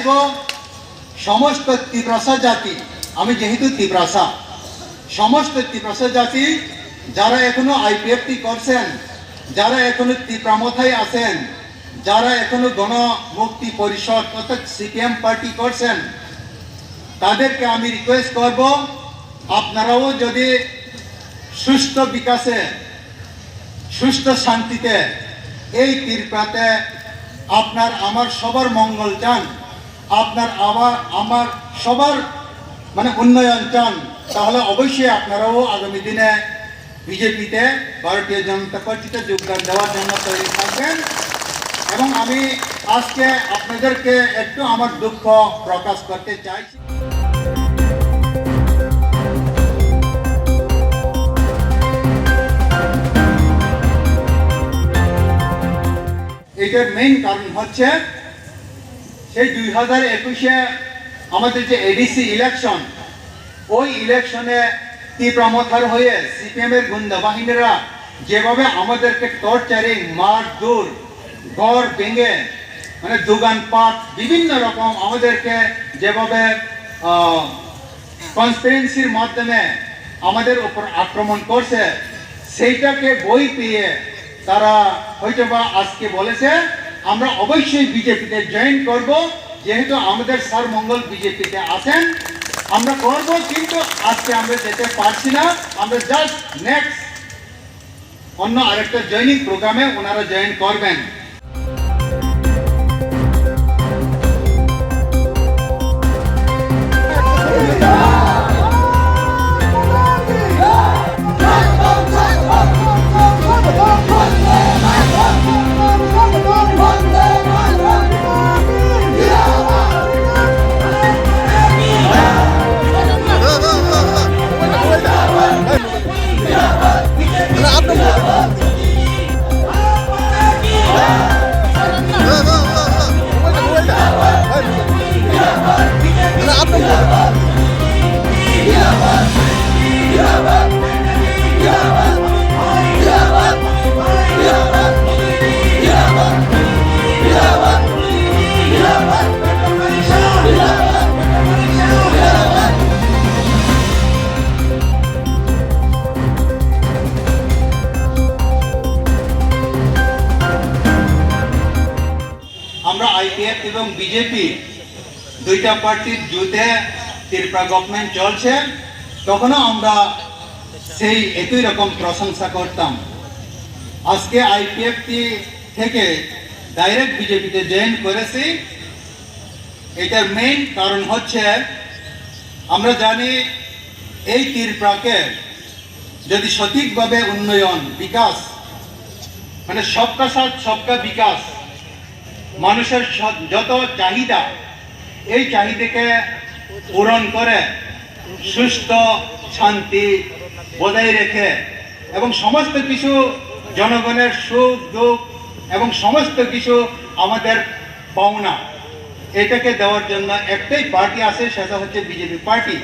চাইব সমস্ত ত্রিপ্রাসা জাতি, আমি যেহেতু ত্রিপ্রাসা, সমস্ত ত্রিপ্রাসা জাতি যারা এখনো আইপিএফটি করছেন, যারা এখনো ত্রিপ্রামথায় আছেন, যারা এখনো গণমুক্তি পরিষদ অর্থাৎ সিপিএম পার্টি করছেন, তাদেরকে আমি রিকোয়েস্ট করব, আপনারাও যদি সুস্থ বিকাশে, সুস্থ শান্তিতে এই ত্রিপুরাতে আপনার আমার সবার মঙ্গল চান, আপনার আমার সবার উন্নয়ন চান, তাহলে অবশ্যই আপনারাও আগামী দিনে বিজেপিতে, ভারতীয় জনতা পার্টিতে যোগদান দেওয়ার জন্য তৈরি থাকবেন। এবং আমি আজকে আপনাদেরকে একটু আমার দুঃখ প্রকাশ করতে চাইছি। এটার মেইন কারণ হচ্ছে সেই 2021-এ আমাদের যে এডিসি ইলেকশন, ওই ইলেকশনে তীব্রমথার হয়ে সিপিএম এর গুন্ডা বাহিনীরা যেভাবে আমাদেরকে টর্চারিং, মারধর, ঘর ভেঙে দোকানপাট বিভিন্ন রকম আমাদেরকে যেভাবে কনস্পিরেন্সির মাধ্যমে আমাদের উপর আক্রমণ করছে, সেইটাকে বই পেয়ে তারা হয়তোবা আজকে বলেছে আমরা অবশ্যই বিজেপিতে জয়েন করব, যেহেতু আমাদের স্যার মঙ্গল বিজেপিতে আছেন, আমরা করব। কিন্তু আজকে আমরা যেতে পারছি না, আমরা জাস্ট নেক্সট অন্য আরেকটা জয়েনিং প্রোগ্রামে ওনারা জয়েন করবেন। আমরা আইপিএফ এবং বিজেপি দুইটা পার্টির যুদ্ধে ত্রিপুরা গভর্নমেন্ট চলছে, তখনও আমরা সেই একই রকম প্রশংসা করতাম। আজকে আইপিএফটি থেকে ডাইরেক্ট বিজেপিতে জয়েন করেছি। এটার মেইন কারণ হচ্ছে আমরা জানি এই ত্রিপুরাকে যদি সঠিকভাবে উন্নয়ন, বিকাশ, সবকা সাথ সবকা বিকাশ, মানুষের যত চাহিদা, এই চাহিদাকে পূরণ করে সুস্থ শান্তি বজায় রেখে এবং সমস্ত কিছু জনগণের সুখ দুঃখ এবং সমস্ত কিছু আমাদের পাওনা, এটাকে দেওয়ার জন্য একটাই পার্টি আছে, সেটা হচ্ছে বিজেপি পার্টি।